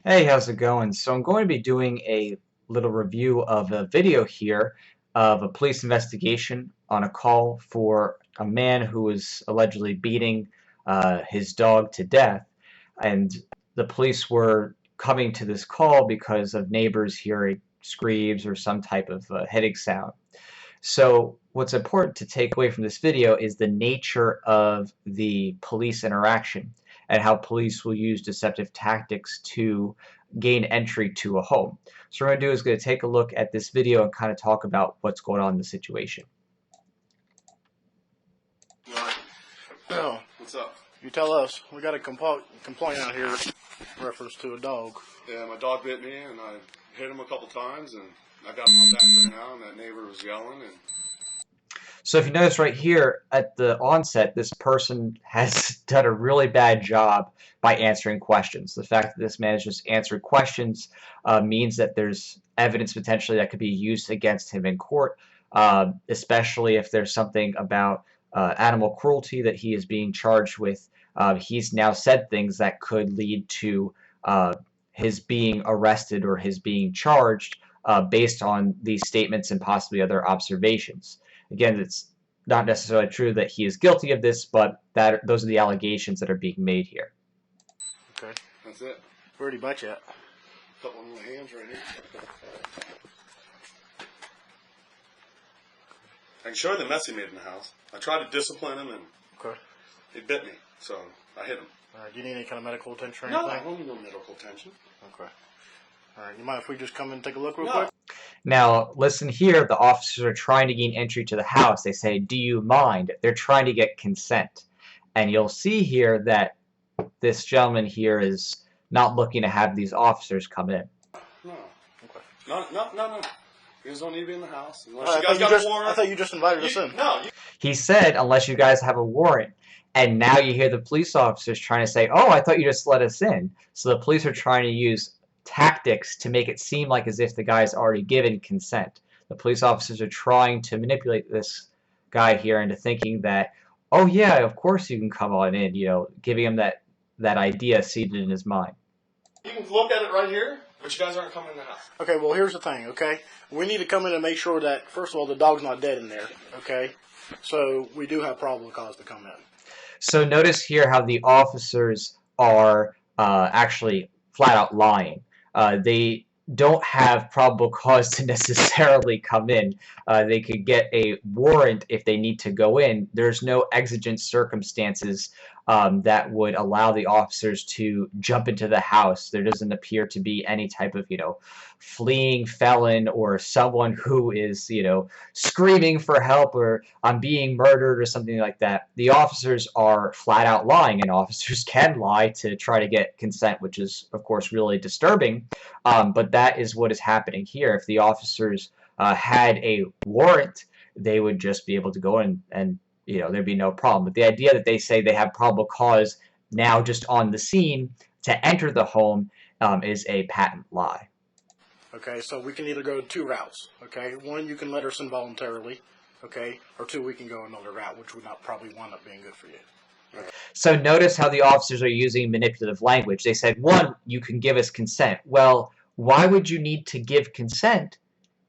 Hey, how's it going? So I'm going to be doing a little review of a video here of a police investigation on a call for a man who was allegedly beating his dog to death. And the police were coming to this call because of neighbors hearing screams or some type of hitting sound. So what's important to take away from this video is the nature of the police interaction and how police will use deceptive tactics to gain entry to a home. So what we're going to do is going to take a look at this video and kind of talk about what's going on in the situation. Right. No. What's up? You tell us. We got a complaint out here in reference to a dog. Yeah, my dog bit me, and I hit him a couple times, and I got him on back right now, and that neighbor was yelling. And So if you notice right here at the onset, this person has done a really bad job by answering questions. The fact that this man has just answered questions means that there's evidence potentially that could be used against him in court, especially if there's something about animal cruelty that he is being charged with. He's now said things that could lead to his being arrested or his being charged based on these statements and possibly other observations. Again, it's not necessarily true that he is guilty of this, but those are the allegations that are being made here. Okay. that's it. Where'd he bite you at? A couple of little hands right here. I can show you the mess he made in the house. I tried to discipline him, and Okay. he bit me, so I hit him. All right. Do you need any kind of medical attention or No, anything? I don't need no medical attention. Okay. All right. You mind if we just come in and take a look real No. quick? Now, listen here, the officers are trying to gain entry to the house. They say, "Do you mind?" They're trying to get consent. And you'll see here that this gentleman here is not looking to have these officers come in. No. Okay. No. You guys don't need to be in the house unless All you right, guys got a warrant. I thought you just invited us in. No. He said, unless you guys have a warrant. And now you hear the police officers trying to say, "Oh, I thought you just let us in." So the police are trying to use tactics to make it seem like as if the guy's already given consent. The police officers are trying to manipulate this guy here into thinking that, "Oh yeah, of course you can come on in," giving him that idea seated in his mind. You can look at it right here, but you guys aren't coming in the house. Okay. Well, here's the thing. Okay. We need to come in and make sure that first of all the dog's not dead in there. Okay. So we do have probable cause to come in. So notice here how the officers are actually flat out lying. They don't have probable cause to necessarily come in. They could get a warrant if they need to go in. There's no exigent circumstances that would allow the officers to jump into the house. There doesn't appear to be any type of, fleeing felon or someone who is, screaming for help or I'm being murdered or something like that. The officers are flat out lying, and officers can lie to try to get consent, which is, of course, really disturbing. But that is what is happening here. If the officers had a warrant, they would just be able to go in and there'd be no problem. But the idea that they say they have probable cause now just on the scene to enter the home is a patent lie. Okay, so we can either go two routes. Okay, one, you can let us in voluntarily. Okay, or two, we can go another route, which would not probably wind up being good for you. So notice how the officers are using manipulative language. They said, one, you can give us consent. Well, why would you need to give consent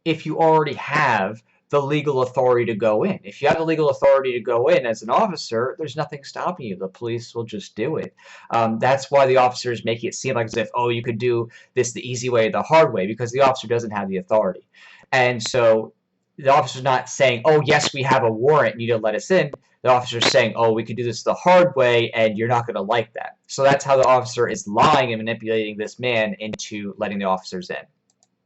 if you already have the legal authority to go in? If you have the legal authority to go in as an officer, there's nothing stopping you. The police will just do it. That's why the officers make it seem like as if, oh, you could do this the easy way or the hard way, because the officer doesn't have the authority. And so the officer's not saying, oh, yes, we have a warrant, you need to let us in. The officer's saying, oh, we could do this the hard way, and you're not going to like that. So that's how the officer is lying and manipulating this man into letting the officers in.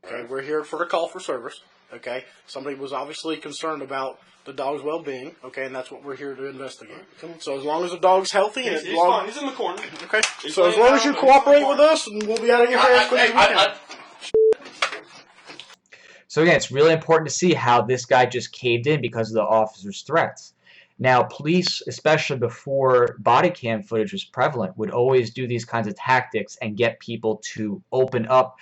Okay, we're here for a call for service. Okay, somebody was obviously concerned about the dog's well-being. Okay, and that's what we're here to investigate. So as long as the dog's healthy and He's fine. He's in the corner. okay, He's so as laying long as you down, cooperate with us, and we'll be out of your hair as quick as we can. So again, it's really important to see how this guy just caved in because of the officer's threats. Now, police, especially before body cam footage was prevalent, would always do these kinds of tactics and get people to open up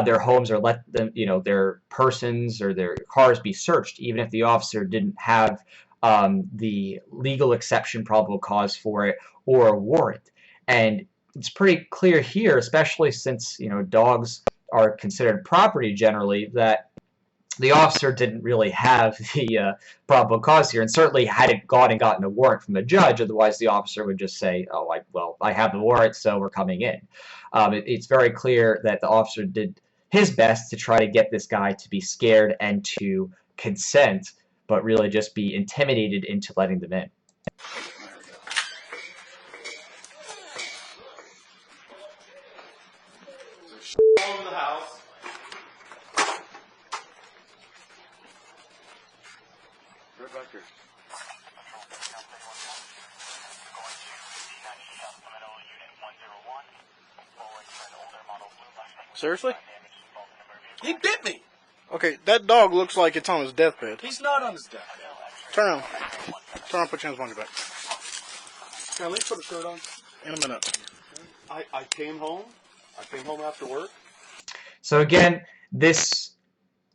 their homes or let them, their persons or their cars be searched, even if the officer didn't have the legal exception, probable cause for it, or a warrant. And it's pretty clear here, especially since, you know, dogs are considered property generally, that the officer didn't really have the probable cause here, and certainly hadn't gone and gotten a warrant from the judge. Otherwise, the officer would just say, "Oh, I have the warrant, so we're coming in." It's very clear that the officer did his best to try to get this guy to be scared and to consent, but really just be intimidated into letting them in. All over the house. Right back here. Seriously? He bit me. Okay, that dog looks like it's on his deathbed. He's not on his deathbed. Turn around. Turn around, put your hands behind your back. Now, let me put a shirt on. In a minute. I came home. I came home after work. So again, this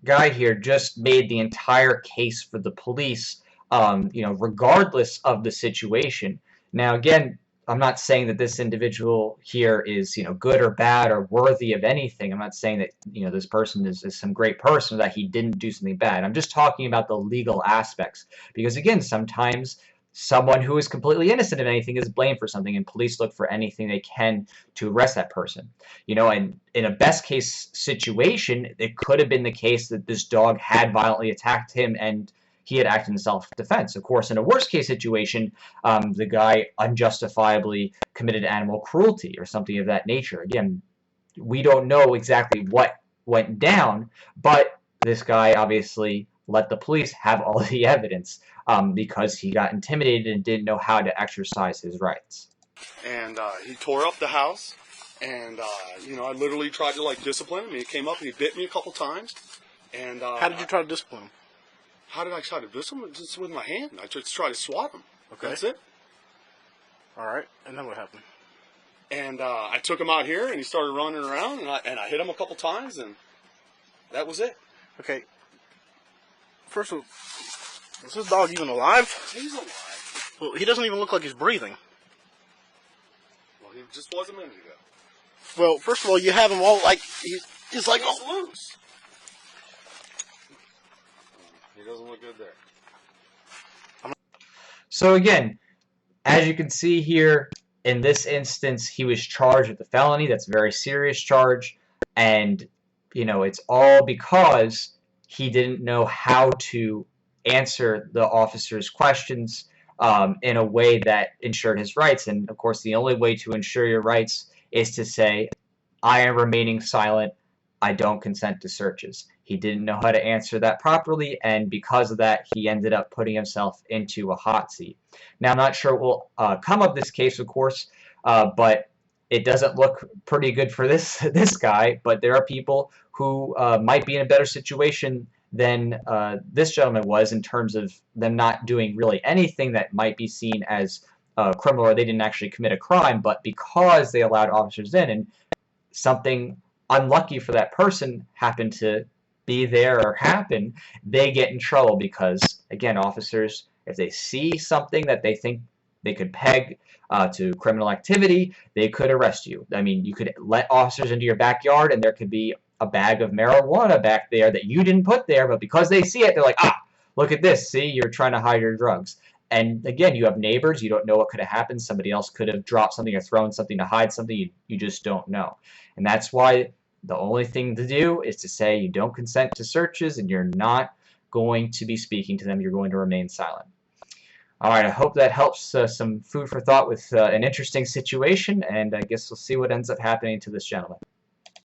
guy here just made the entire case for the police, you know, regardless of the situation. Now, again, I'm not saying that this individual here is, you know, good or bad or worthy of anything. I'm not saying that, you know, this person is some great person or that he didn't do something bad. I'm just talking about the legal aspects. Because, again, sometimes someone who is completely innocent of anything is blamed for something, and police look for anything they can to arrest that person. You know, and in a best case situation, it could have been the case that this dog had violently attacked him and he had acted in self-defense. Of course, in a worst case situation, the guy unjustifiably committed animal cruelty or something of that nature. Again, we don't know exactly what went down, but this guy obviously let the police have all the evidence because he got intimidated and didn't know how to exercise his rights. And he tore up the house. And, you know, I literally tried to, like, discipline him. He came up and he bit me a couple times. And How did you try to discipline him? How did I try to discipline him? Just with my hand. I just tried to swat him. Okay. That's it. All right. And then what happened? And I took him out here, and he started running around, and I hit him a couple times, and that was it. Okay. First of all, is this dog even alive? He's alive. Well, he doesn't even look like he's breathing. Well, he just was a minute ago. Well, first of all, you have him all like he's like He's loose. He doesn't look good there. So again, as you can see here, in this instance, he was charged with a felony. That's a very serious charge. And, you know, it's all because he didn't know how to answer the officer's questions in a way that ensured his rights. And, of course, the only way to ensure your rights is to say, I am remaining silent. I don't consent to searches. He didn't know how to answer that properly, and because of that, he ended up putting himself into a hot seat. Now, I'm not sure what will come of this case, of course, but it doesn't look pretty good for this guy. But there are people who might be in a better situation than this gentleman was in terms of them not doing really anything that might be seen as criminal, or they didn't actually commit a crime, but because they allowed officers in and something unlucky for that person happened to be there or happen, they get in trouble because, again, officers, if they see something that they think they could peg to criminal activity, they could arrest you. I mean, you could let officers into your backyard and there could be a bag of marijuana back there that you didn't put there, but because they see it, they're like, ah, look at this, see, you're trying to hide your drugs. And again, you have neighbors, you don't know what could have happened. Somebody else could have dropped something or thrown something to hide something. You just don't know. And that's why the only thing to do is to say you don't consent to searches and you're not going to be speaking to them. You're going to remain silent. All right, I hope that helps some food for thought with an interesting situation, and I guess we'll see what ends up happening to this gentleman.